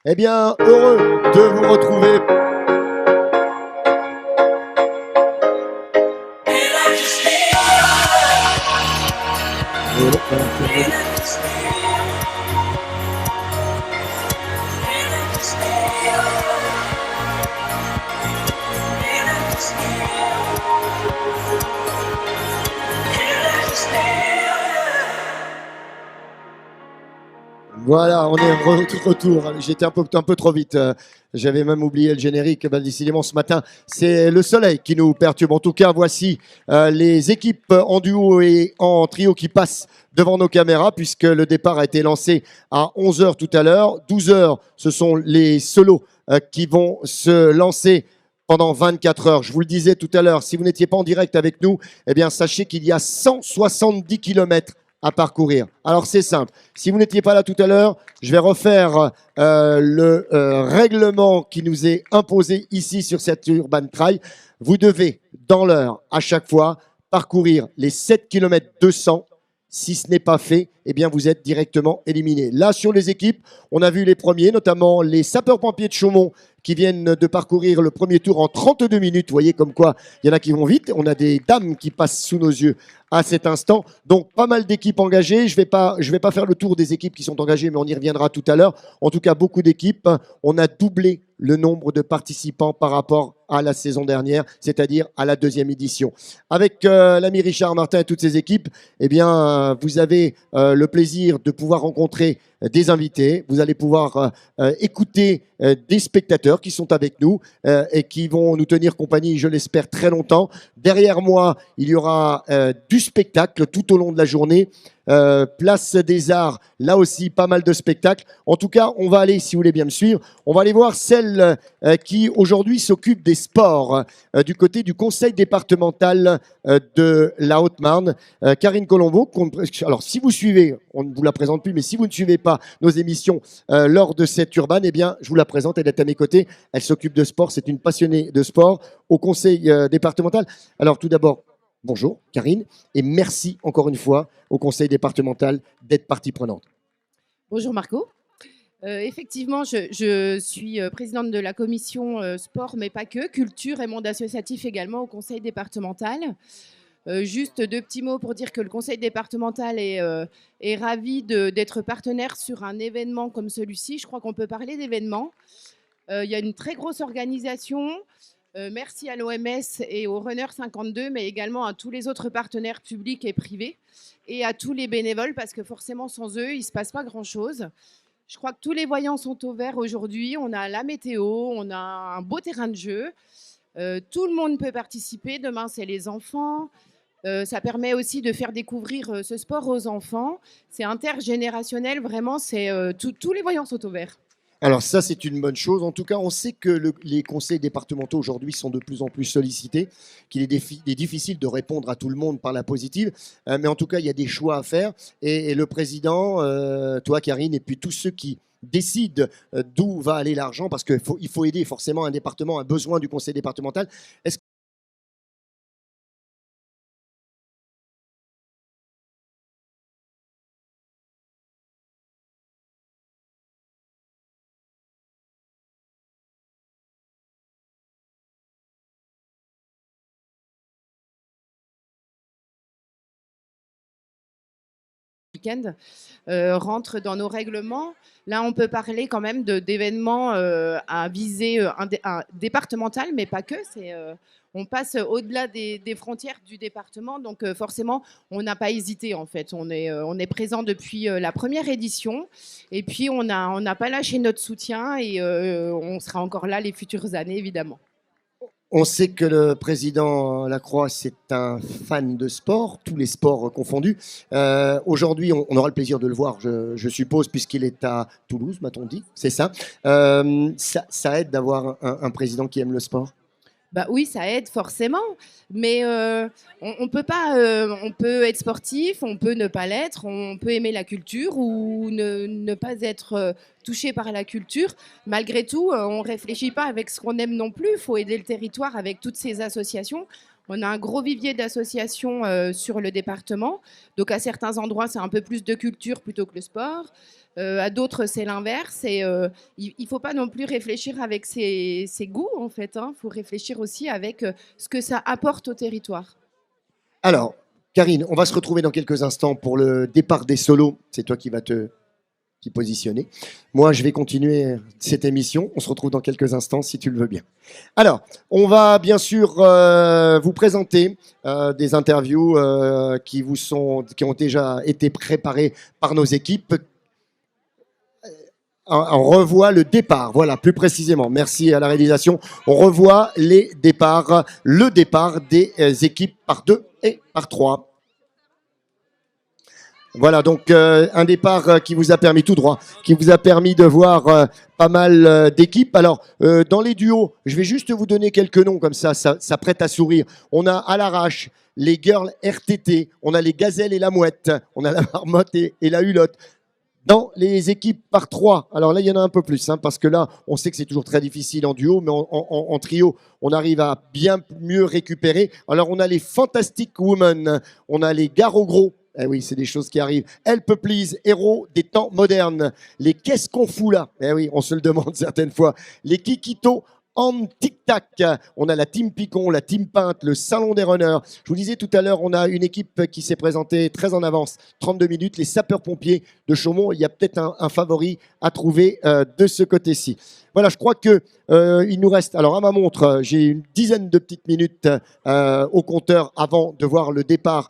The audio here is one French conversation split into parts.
Eh bien, heureux de vous retrouver. Voilà, on est retour. J'étais un peu trop vite. J'avais même oublié le générique. Ben, décidément, ce matin, c'est le soleil qui nous perturbe. En tout cas, voici les équipes en duo et en trio qui passent devant nos caméras, puisque le départ a été lancé à 11 heures tout à l'heure. 12 heures, ce sont les solos qui vont se lancer pendant 24 heures. Je vous le disais tout à l'heure, si vous n'étiez pas en direct avec nous, eh bien, sachez qu'il y a 170 kilomètres à parcourir. Alors c'est simple. Si vous n'étiez pas là tout à l'heure, je vais refaire le règlement qui nous est imposé ici sur cette Urban Trail. Vous devez, dans l'heure, à chaque fois, parcourir les 7 km 200. Si ce n'est pas fait, eh bien vous êtes directement éliminé. Là, sur les équipes, on a vu les premiers, notamment les sapeurs-pompiers de Chaumont, qui viennent de parcourir le premier tour en 32 minutes. Vous voyez comme quoi il y en a qui vont vite. On a des dames qui passent sous nos yeux à cet instant. Donc, pas mal d'équipes engagées. Je vais pas faire le tour des équipes qui sont engagées, mais on y reviendra tout à l'heure. En tout cas, beaucoup d'équipes. On a doublé le nombre de participants par rapport à la saison dernière, c'est-à-dire à la deuxième édition. Avec l'ami Richard Martin et toutes ses équipes, eh bien, vous avez le plaisir de pouvoir rencontrer des invités. Vous allez pouvoir écouter des spectateurs qui sont avec nous et qui vont nous tenir compagnie, je l'espère, très longtemps. Derrière moi, il y aura du spectacle tout au long de la journée. Place des Arts, là aussi pas mal de spectacles. En tout cas, on va aller, si vous voulez bien me suivre, on va aller voir celle qui aujourd'hui s'occupe des sports du côté du conseil départemental de la Haute-Marne, Karine Colombo. Alors, si vous suivez, on ne vous la présente plus, mais si vous ne suivez pas nos émissions lors de cette Urban, eh bien, je vous la présente. Elle est à mes côtés. Elle s'occupe de sport. C'est une passionnée de sport au conseil départemental. Alors, tout d'abord, bonjour Karine, et merci encore une fois au conseil départemental d'être partie prenante. Bonjour Marco. Effectivement, je suis présidente de la commission sport, mais pas que, culture et monde associatif également au conseil départemental. Juste deux petits mots pour dire que le conseil départemental est ravi d'être partenaire sur un événement comme celui-ci. Je crois qu'on peut parler d'événement. Il y a une très grosse organisation. Merci à l'OMS et au Runner 52, mais également à tous les autres partenaires publics et privés et à tous les bénévoles, parce que forcément, sans eux, il ne se passe pas grand-chose. Je crois que tous les voyants sont au vert aujourd'hui. On a la météo, on a un beau terrain de jeu. Tout le monde peut participer. Demain, c'est les enfants. Ça permet aussi de faire découvrir ce sport aux enfants. C'est intergénérationnel, vraiment. Tous les voyants sont au vert. Alors ça, c'est une bonne chose. En tout cas, on sait que les conseils départementaux aujourd'hui sont de plus en plus sollicités, qu'il est difficile de répondre à tout le monde par la positive, mais en tout cas, il y a des choix à faire. Et le président, toi Karine, et puis tous ceux qui décident d'où va aller l'argent, parce qu'il faut aider forcément un département, un besoin du conseil départemental. Est-ce Week-end rentre dans nos règlements. Là, on peut parler quand même d'événements à visée départementale, mais pas que. On passe au-delà des frontières du département, donc forcément, on n'a pas hésité en fait. On est présent depuis la première édition, et puis on n'a pas lâché notre soutien, et on sera encore là les futures années, évidemment. On sait que le président Lacroix, c'est un fan de sport, tous les sports confondus. Aujourd'hui, on aura le plaisir de le voir, je suppose, puisqu'il est à Toulouse, m'a-t-on dit. C'est ça. Ça aide d'avoir un président qui aime le sport. Bah oui, ça aide forcément, mais on peut pas. On peut être sportif, on peut ne pas l'être, on peut aimer la culture ou ne pas être touchés par la culture. Malgré tout, on ne réfléchit pas avec ce qu'on aime non plus. Il faut aider le territoire avec toutes ces associations. On a un gros vivier d'associations sur le département. Donc, à certains endroits, c'est un peu plus de culture plutôt que le sport. À d'autres, c'est l'inverse. Et il ne faut pas non plus réfléchir avec ses goûts, en fait. Il faut réfléchir aussi avec ce que ça apporte au territoire. Alors, Karine, on va se retrouver dans quelques instants pour le départ des solos. C'est toi qui vas te positionner. Moi, je vais continuer cette émission. On se retrouve dans quelques instants, si tu le veux bien. Alors, on va bien sûr vous présenter des interviews qui ont déjà été préparées par nos équipes. On revoit le départ, voilà, plus précisément. Merci à la réalisation. On revoit les départs, le départ des équipes par 2 et par 3. Voilà, donc un départ qui vous a permis tout droit, qui vous a permis de voir pas mal d'équipes. Alors, dans les duos, je vais juste vous donner quelques noms comme ça prête à sourire. On a à l'arrache les girls RTT, on a les gazelles et la mouette, on a la marmotte et la hulotte. Dans les équipes par 3, alors là, il y en a un peu plus, parce que là, on sait que c'est toujours très difficile en duo, mais en trio, on arrive à bien mieux récupérer. Alors, on a les Fantastic Women, on a les Garo Gros. Eh oui, c'est des choses qui arrivent. Help Please, héros des temps modernes. Les Qu'est-ce qu'on fout là? Eh oui, on se le demande certaines fois. Les Kikito en tic-tac. On a la team Picon, la team Peinte, le salon des runners. Je vous disais tout à l'heure, on a une équipe qui s'est présentée très en avance, 32 minutes, les sapeurs-pompiers de Chaumont. Il y a peut-être un favori à trouver de ce côté-ci. Voilà, je crois que il nous reste, alors à ma montre, j'ai une dizaine de petites minutes au compteur avant de voir le départ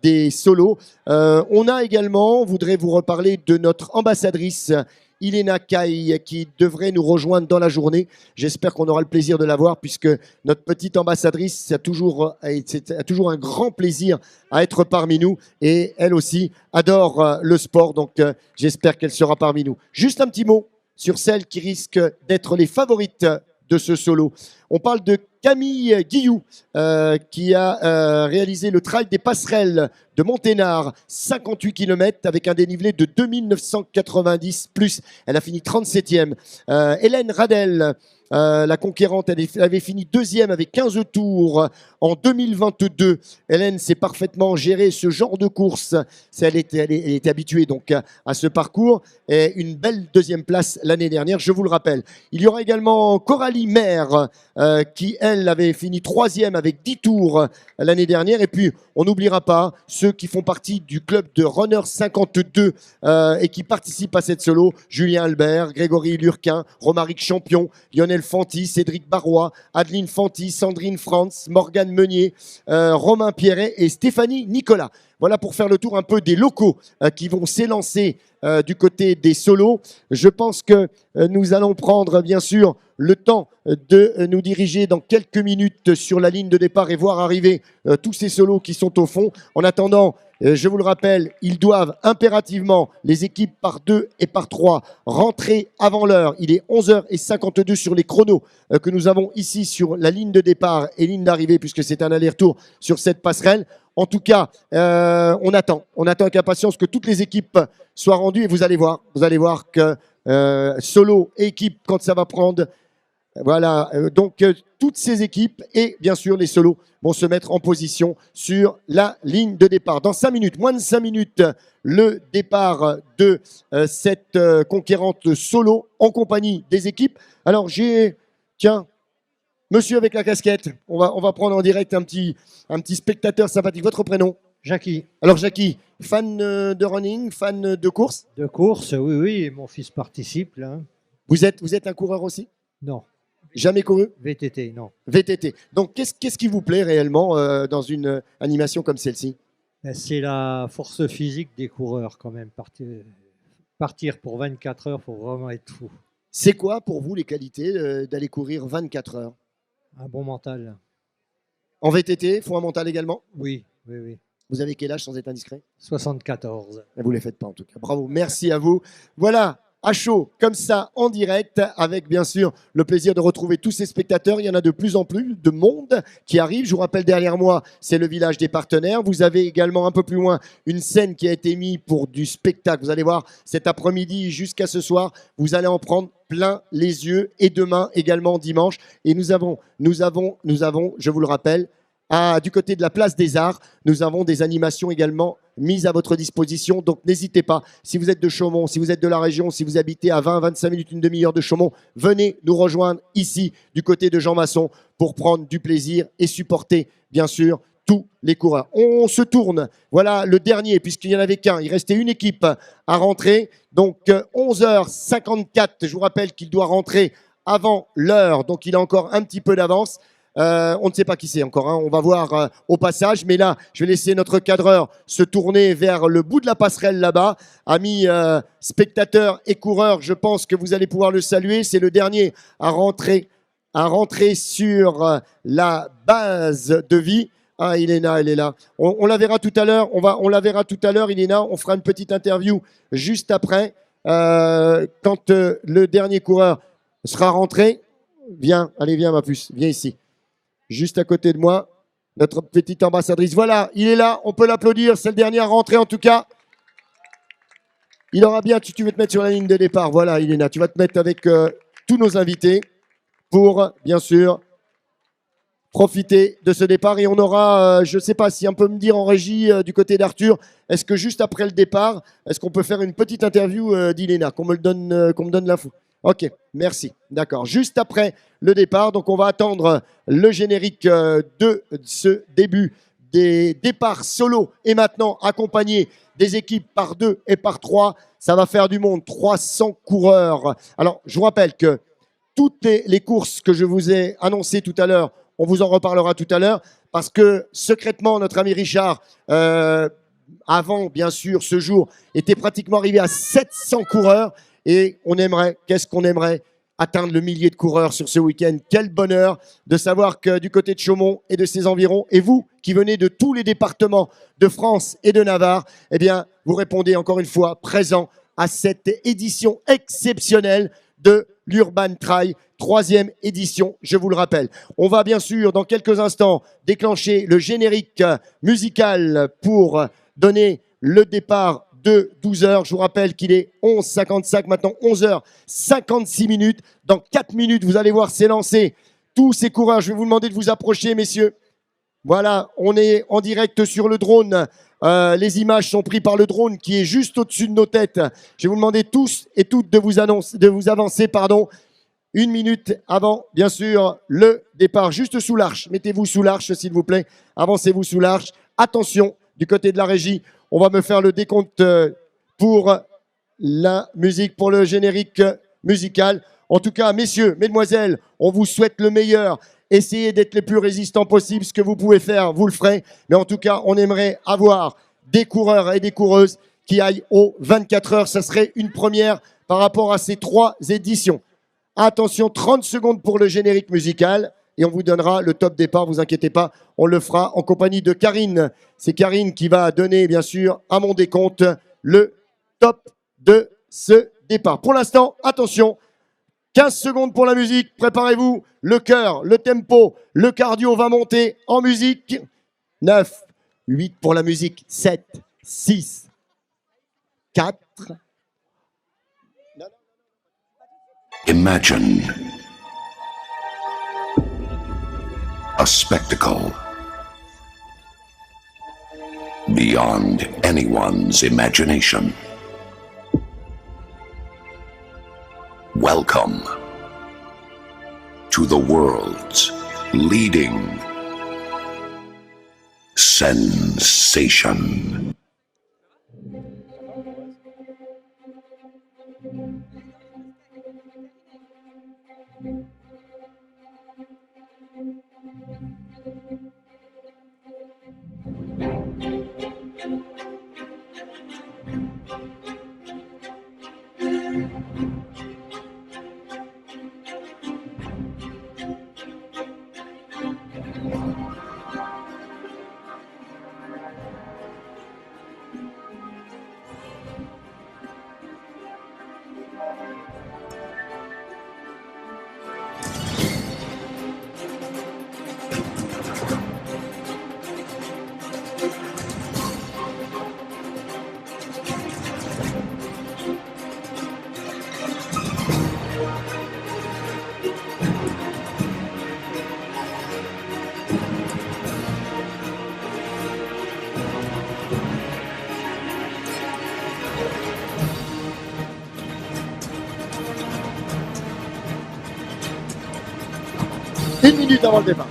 des solos. On a également, on voudrait vous reparler de notre ambassadrice Ilena Kai, qui devrait nous rejoindre dans la journée. J'espère qu'on aura le plaisir de la voir, puisque notre petite ambassadrice a toujours un grand plaisir à être parmi nous, et elle aussi adore le sport, donc j'espère qu'elle sera parmi nous. Juste un petit mot sur celles qui risquent d'être les favorites de ce solo. On parle de Camille Guillou, qui a réalisé le trail des passerelles de Monténard, 58 km avec un dénivelé de 2990 plus. Elle a fini 37e. Hélène Radel, la conquérante, elle avait fini 2e avec 15 tours en 2022. Hélène sait parfaitement gérer ce genre de course. Elle était habituée donc à ce parcours. Et une belle 2e place l'année dernière, je vous le rappelle. Il y aura également Coralie Maire, qui, elle, avait fini 3e avec 10 tours l'année dernière. Et puis, on n'oubliera pas ceux qui font partie du club de Runner 52 et qui participent à cette solo. Julien Albert, Grégory Lurquin, Romaric Champion, Lionel Fanti, Cédric Barrois, Adeline Fanti, Sandrine Franz, Morgane Meunier, Romain Pierret et Stéphanie Nicolas. Voilà pour faire le tour un peu des locaux qui vont s'élancer du côté des solos. Je pense que nous allons prendre bien sûr le temps de nous diriger dans quelques minutes sur la ligne de départ et voir arriver tous ces solos qui sont au fond. En attendant, je vous le rappelle, ils doivent impérativement, les équipes par 2 et par 3, rentrer avant l'heure. Il est 11h52 sur les chronos que nous avons ici sur la ligne de départ et ligne d'arrivée, puisque c'est un aller-retour sur cette passerelle. En tout cas, on attend avec impatience que toutes les équipes soient rendues et vous allez voir que solo et équipe, quand ça va prendre, voilà, donc toutes ces équipes et bien sûr les solos vont se mettre en position sur la ligne de départ. Dans 5 minutes, moins de 5 minutes, le départ de cette conquérante solo en compagnie des équipes. Alors tiens, monsieur avec la casquette, on va prendre en direct un petit spectateur sympathique. Votre prénom? Jackie. Alors Jackie, fan de running, fan de course? De course, oui, mon fils participe là. Vous êtes un coureur aussi? Non. Jamais couru? VTT, non. VTT. Donc qu'est-ce qui vous plaît réellement dans une animation comme celle-ci? C'est la force physique des coureurs quand même. Partir pour 24 heures, il faut vraiment être fou. C'est quoi pour vous les qualités d'aller courir 24 heures? Un bon mental. En VTT, il faut un mental également? Oui. Vous avez quel âge sans être indiscret? 74. Vous ne les faites pas en tout cas. Bravo, merci à vous. Voilà, à chaud, comme ça, en direct, avec bien sûr le plaisir de retrouver tous ces spectateurs. Il y en a de plus en plus de monde qui arrive. Je vous rappelle, derrière moi, c'est le village des partenaires. Vous avez également un peu plus loin une scène qui a été mise pour du spectacle. Vous allez voir, cet après-midi jusqu'à ce soir, vous allez en prendre plein les yeux. Et demain, également dimanche. Et nous avons, je vous le rappelle, du côté de la place des Arts, nous avons des animations également mises à votre disposition. Donc n'hésitez pas, si vous êtes de Chaumont, si vous êtes de la région, si vous habitez à 20-25 minutes, une demi-heure de Chaumont, venez nous rejoindre ici, du côté de Jean Masson, pour prendre du plaisir et supporter, bien sûr, tous les coureurs. On se tourne, voilà le dernier, puisqu'il n'y en avait qu'un. Il restait une équipe à rentrer. Donc 11h54, je vous rappelle qu'il doit rentrer avant l'heure, donc il a encore un petit peu d'avance. On ne sait pas qui c'est encore, hein. On va voir au passage. Mais là, je vais laisser notre cadreur se tourner vers le bout de la passerelle là-bas. Amis spectateurs et coureurs, je pense que vous allez pouvoir le saluer. C'est le dernier à rentrer sur la base de vie. Ah, Iléna, elle est là. On la verra tout à l'heure. On la verra tout à l'heure, Iléna. On fera une petite interview juste après. Quand le dernier coureur sera rentré. Viens, allez, viens ma puce, viens ici. Juste à côté de moi, notre petite ambassadrice. Voilà, il est là, on peut l'applaudir. C'est le dernier à rentrer en tout cas. Il aura bien, tu veux te mettre sur la ligne de départ. Voilà, Iléna, tu vas te mettre avec tous nos invités pour, bien sûr, profiter de ce départ. Et on aura, je ne sais pas si on peut me dire en régie du côté d'Arthur, est-ce que juste après le départ, est-ce qu'on peut faire une petite interview d'Iléna, qu'on me donne l'info? Ok, merci. D'accord. Juste après le départ, donc on va attendre le générique de ce début des départs solo et maintenant accompagné des équipes par 2 et par 3. Ça va faire du monde, 300 coureurs. Alors, je vous rappelle que toutes les courses que je vous ai annoncées tout à l'heure, on vous en reparlera tout à l'heure parce que secrètement, notre ami Richard, avant bien sûr ce jour, était pratiquement arrivé à 700 coureurs. Et on aimerait, qu'est-ce qu'on aimerait? Atteindre le millier de coureurs sur ce week-end. Quel bonheur de savoir que du côté de Chaumont et de ses environs, et vous qui venez de tous les départements de France et de Navarre, eh bien, vous répondez encore une fois présent à cette édition exceptionnelle de l'Urban Trail, 3e édition, je vous le rappelle. On va bien sûr, dans quelques instants, déclencher le générique musical pour donner le départ de 12h. Je vous rappelle qu'il est 11h55, maintenant 11h56 minutes. Dans 4 minutes, vous allez voir s'élancer tous ces coureurs. Je vais vous demander de vous approcher, messieurs. Voilà, on est en direct sur le drone. Les images sont prises par le drone qui est juste au-dessus de nos têtes. Je vais vous demander tous et toutes de vous avancer, 1 minute avant, bien sûr, le départ. Juste sous l'arche. Mettez-vous sous l'arche, s'il vous plaît. Avancez-vous sous l'arche. Attention, du côté de la régie, on va me faire le décompte pour la musique, pour le générique musical. En tout cas, messieurs, mesdemoiselles, on vous souhaite le meilleur. Essayez d'être les plus résistants possible. Ce que vous pouvez faire, vous le ferez. Mais en tout cas, on aimerait avoir des coureurs et des coureuses qui aillent aux 24 heures. Ça serait une première par rapport à ces 3 éditions. Attention, 30 secondes pour le générique musical. Et on vous donnera le top départ, vous inquiétez pas, on le fera en compagnie de Karine. C'est Karine qui va donner, bien sûr, à mon décompte, le top de ce départ. Pour l'instant, attention, 15 secondes pour la musique, préparez-vous, le cœur, le tempo, le cardio va monter en musique. 9, 8 pour la musique, 7, 6, 4. Imagine a spectacle beyond anyone's imagination. Welcome to the world's leading sensation. minutes avant le départ.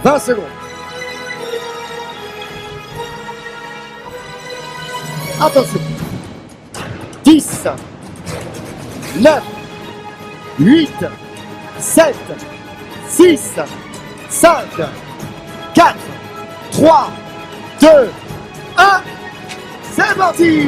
« 20 secondes. Attention. 10, 9, 8, 7, 6, 5, 4, 3, 2, 1. C'est parti!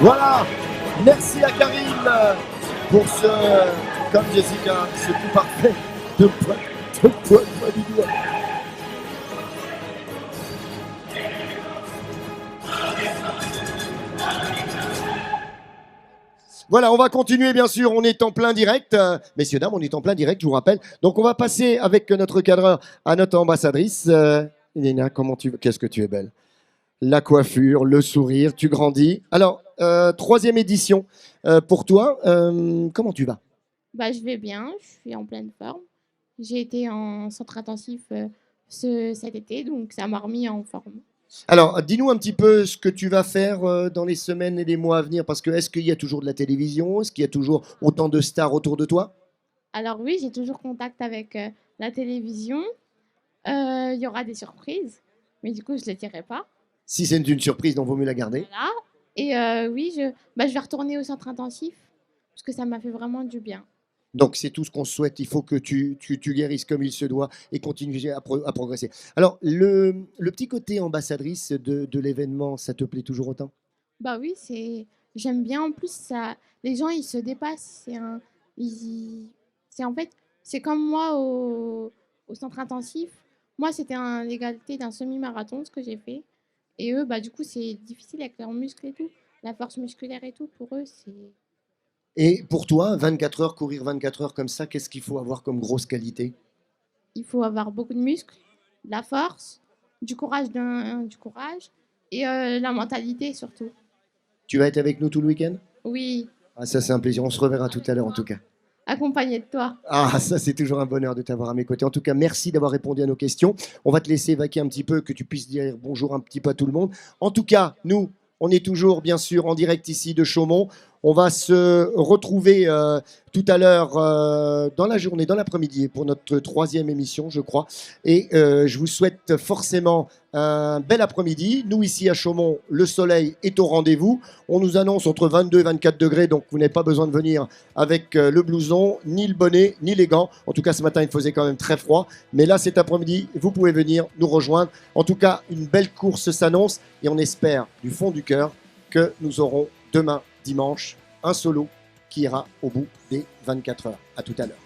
Voilà, merci à Karim pour ce, comme Jessica, ce coup parfait de poids du doigt. Voilà, on va continuer bien sûr, on est en plein direct. Messieurs, dames, on est en plein direct, je vous rappelle. Donc on va passer avec notre cadreur à notre ambassadrice. Elena, qu'est-ce que tu es belle. La coiffure, le sourire, tu grandis. Alors, 3e édition pour toi. Comment tu vas? Je vais bien, je suis en pleine forme. J'ai été en centre intensif cet été, donc ça m'a remis en forme. Alors, dis-nous un petit peu ce que tu vas faire dans les semaines et les mois à venir, parce que est-ce qu'il y a toujours de la télévision? Est-ce qu'il y a toujours autant de stars autour de toi? Alors oui, j'ai toujours contact avec la télévision. Il y aura des surprises, mais du coup, je ne les dirai pas. Si c'est une surprise, donc vaut mieux la garder. Voilà. Et oui, je vais retourner au centre intensif, parce que ça m'a fait vraiment du bien. Donc, c'est tout ce qu'on souhaite. Il faut que tu guérisses comme il se doit et continuer à progresser. Alors, le petit côté ambassadrice de l'événement, ça te plaît toujours autant? Oui, j'aime bien. En plus, les gens, ils se dépassent. En fait, c'est comme moi au centre intensif. Moi, c'était l'égalité d'un semi-marathon, ce que j'ai fait. Et eux, du coup, c'est difficile avec leurs muscles et tout. La force musculaire et tout, pour eux, c'est... Et pour toi, 24 heures, courir 24 heures comme ça, qu'est-ce qu'il faut avoir comme grosse qualité? Il faut avoir beaucoup de muscles, de la force, du courage et la mentalité surtout. Tu vas être avec nous tout le week-end? Oui. Ah, ça, c'est un plaisir. On se reverra tout à l'heure, en tout cas. Accompagné de toi. Ah, ça, c'est toujours un bonheur de t'avoir à mes côtés. En tout cas, merci d'avoir répondu à nos questions. On va te laisser vaquer un petit peu, que tu puisses dire bonjour un petit peu à tout le monde. En tout cas, nous, on est toujours, bien sûr, en direct ici de Chaumont. On va se retrouver tout à l'heure dans la journée, dans l'après-midi, pour notre 3e émission, je crois. Et je vous souhaite forcément un bel après-midi. Nous, ici à Chaumont, le soleil est au rendez-vous. On nous annonce entre 22 et 24 degrés, donc vous n'avez pas besoin de venir avec le blouson, ni le bonnet, ni les gants. En tout cas, ce matin, il faisait quand même très froid. Mais là, cet après-midi, vous pouvez venir nous rejoindre. En tout cas, une belle course s'annonce et on espère du fond du cœur que nous aurons demain, dimanche, un solo qui ira au bout des 24 heures. À tout à l'heure.